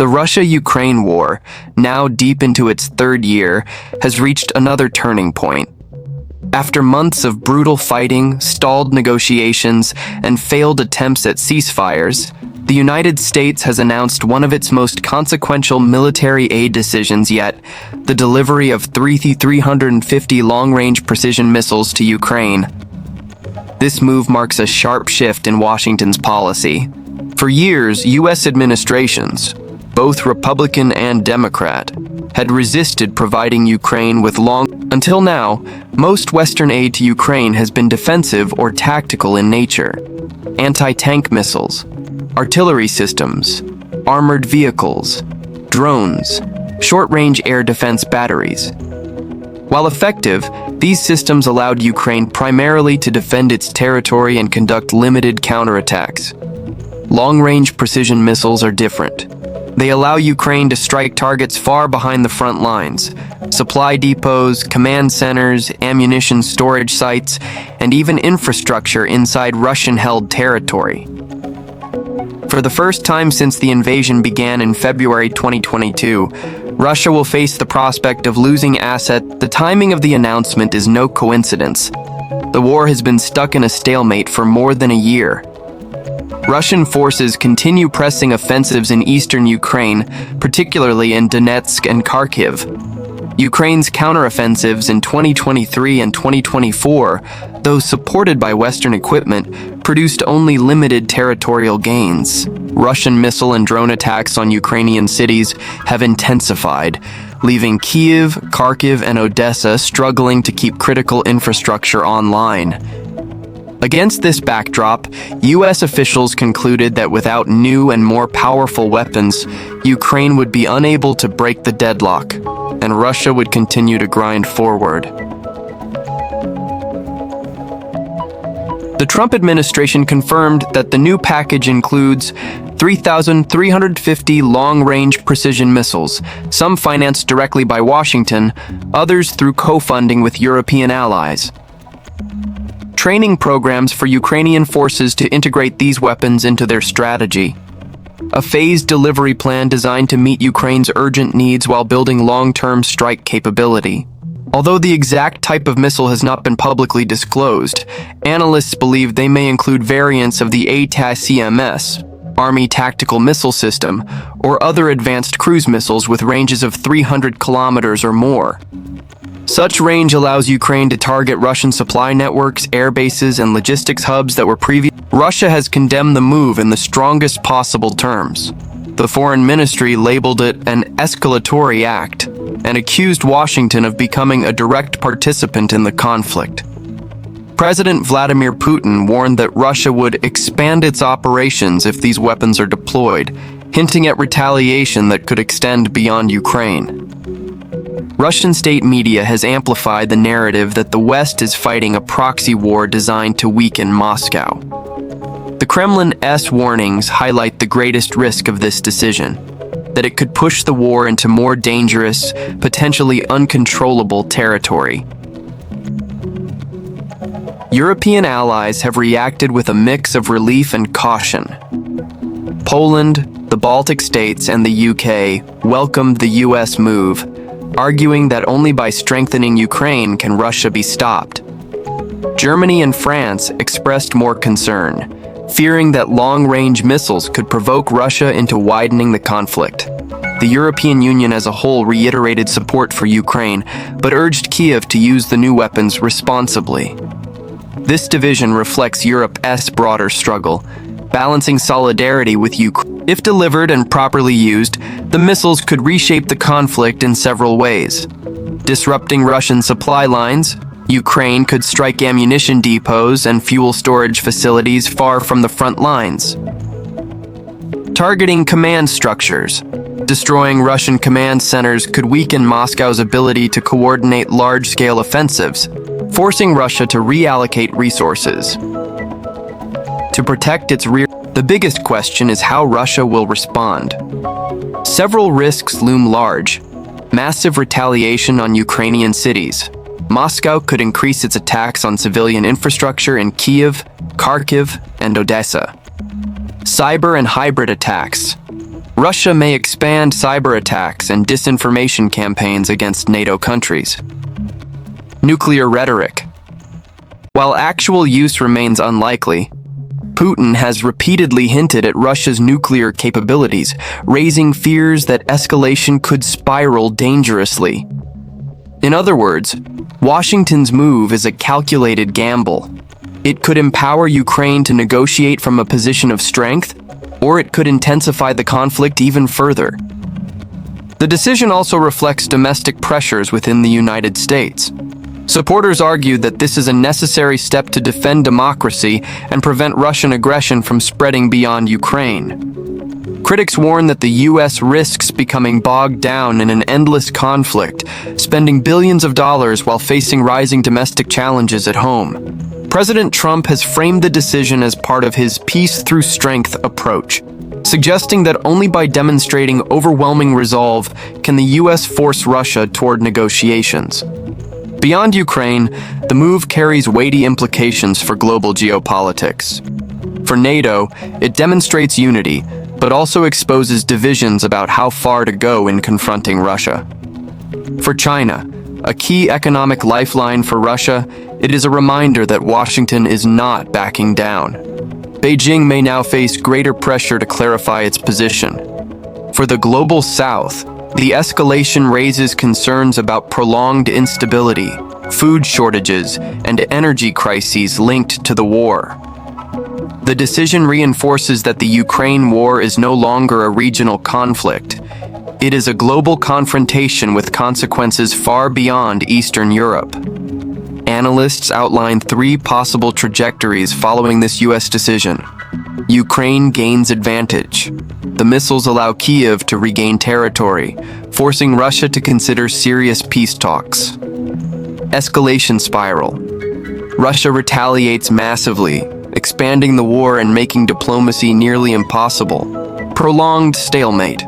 The Russia-Ukraine war, now deep into its third year, has reached another turning point. After months of brutal fighting, stalled negotiations, and failed attempts at ceasefires, the United States has announced one of its most consequential military aid decisions yet, the delivery of 350 long-range precision missiles to Ukraine. This move marks a sharp shift in Washington's policy. For years, U.S. administrations, both Republican and Democrat, had resisted providing Ukraine with Until now, most Western aid to Ukraine has been defensive or tactical in nature. Anti-tank missiles, artillery systems, armored vehicles, drones, short-range air defense batteries. While effective, these systems allowed Ukraine primarily to defend its territory and conduct limited counterattacks. Long-range precision missiles are different. They allow Ukraine to strike targets far behind the front lines, supply depots, command centers, ammunition storage sites, and even infrastructure inside Russian-held territory. For the first time since the invasion began in February 2022, Russia will face the prospect of losing assets. The timing of the announcement is no coincidence. The war has been stuck in a stalemate for more than a year. Russian forces continue pressing offensives in eastern Ukraine, particularly in Donetsk and Kharkiv. Ukraine's counteroffensives in 2023 and 2024, though supported by Western equipment, produced only limited territorial gains. Russian missile and drone attacks on Ukrainian cities have intensified, leaving Kyiv, Kharkiv, and Odessa struggling to keep critical infrastructure online. Against this backdrop, U.S. officials concluded that without new and more powerful weapons, Ukraine would be unable to break the deadlock, and Russia would continue to grind forward. The Trump administration confirmed that the new package includes 3,350 long-range precision missiles, some financed directly by Washington, others through co-funding with European allies. Training programs for Ukrainian forces to integrate these weapons into their strategy. A phased delivery plan designed to meet Ukraine's urgent needs while building long-term strike capability. Although the exact type of missile has not been publicly disclosed, analysts believe they may include variants of the ATACMS, Army Tactical Missile System, or other advanced cruise missiles with ranges of 300 kilometers or more. Such range allows Ukraine to target Russian supply networks, air bases, and logistics hubs that were Russia has condemned the move in the strongest possible terms. The Foreign Ministry labeled it an escalatory act and accused Washington of becoming a direct participant in the conflict. President Vladimir Putin warned that Russia would expand its operations if these weapons are deployed, hinting at retaliation that could extend beyond Ukraine. Russian state media has amplified the narrative that the West is fighting a proxy war designed to weaken Moscow. The Kremlin's warnings highlight the greatest risk of this decision, that it could push the war into more dangerous, potentially uncontrollable territory. European allies have reacted with a mix of relief and caution. Poland, the Baltic states, and the UK welcomed the US move, arguing that only by strengthening Ukraine can Russia be stopped. Germany and France expressed more concern, fearing that long-range missiles could provoke Russia into widening the conflict. The European Union as a whole reiterated support for Ukraine, but urged Kyiv to use the new weapons responsibly. This division reflects Europe's broader struggle, balancing solidarity with Ukraine. If delivered and properly used, the missiles could reshape the conflict in several ways. Disrupting Russian supply lines, Ukraine could strike ammunition depots and fuel storage facilities far from the front lines. Targeting command structures. Destroying Russian command centers could weaken Moscow's ability to coordinate large-scale offensives, forcing Russia to reallocate resources. To protect its rear, the biggest question is how Russia will respond. Several risks loom large. Massive retaliation on Ukrainian cities. Moscow could increase its attacks on civilian infrastructure in Kyiv, Kharkiv, and Odessa. Cyber and hybrid attacks. Russia may expand cyber attacks and disinformation campaigns against NATO countries. Nuclear rhetoric. While actual use remains unlikely, Putin has repeatedly hinted at Russia's nuclear capabilities, raising fears that escalation could spiral dangerously. In other words, Washington's move is a calculated gamble. It could empower Ukraine to negotiate from a position of strength, or it could intensify the conflict even further. The decision also reflects domestic pressures within the United States. Supporters argued that this is a necessary step to defend democracy and prevent Russian aggression from spreading beyond Ukraine. Critics warn that the U.S. risks becoming bogged down in an endless conflict, spending billions of dollars while facing rising domestic challenges at home. President Trump has framed the decision as part of his peace through strength approach, suggesting that only by demonstrating overwhelming resolve can the U.S. force Russia toward negotiations. Beyond Ukraine, the move carries weighty implications for global geopolitics. For NATO, it demonstrates unity, but also exposes divisions about how far to go in confronting Russia. For China, a key economic lifeline for Russia, it is a reminder that Washington is not backing down. Beijing may now face greater pressure to clarify its position. For the global South, the escalation raises concerns about prolonged instability, food shortages, and energy crises linked to the war. The decision reinforces that the Ukraine war is no longer a regional conflict. It is a global confrontation with consequences far beyond Eastern Europe. Analysts outline three possible trajectories following this U.S. decision. Ukraine gains advantage. The missiles allow Kyiv to regain territory, forcing Russia to consider serious peace talks. Escalation spiral. Russia retaliates massively, expanding the war and making diplomacy nearly impossible. Prolonged stalemate.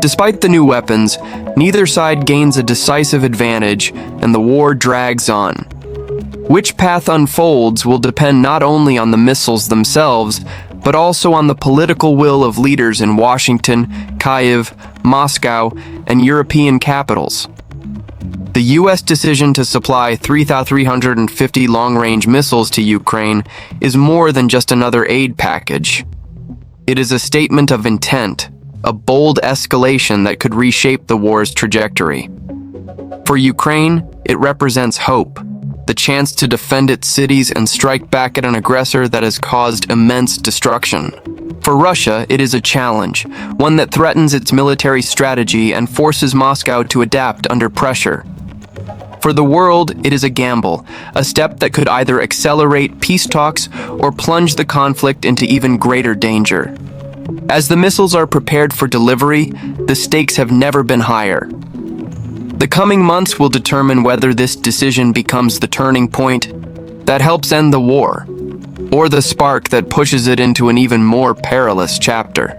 Despite the new weapons, neither side gains a decisive advantage, and the war drags on. Which path unfolds will depend not only on the missiles themselves, but also on the political will of leaders in Washington, Kyiv, Moscow, and European capitals. The U.S. decision to supply 3,350 long-range missiles to Ukraine is more than just another aid package. It is a statement of intent, a bold escalation that could reshape the war's trajectory. For Ukraine, it represents hope, the chance to defend its cities and strike back at an aggressor that has caused immense destruction. For Russia, it is a challenge, one that threatens its military strategy and forces Moscow to adapt under pressure. For the world, it is a gamble, a step that could either accelerate peace talks or plunge the conflict into even greater danger. As the missiles are prepared for delivery, the stakes have never been higher. The coming months will determine whether this decision becomes the turning point that helps end the war, or the spark that pushes it into an even more perilous chapter.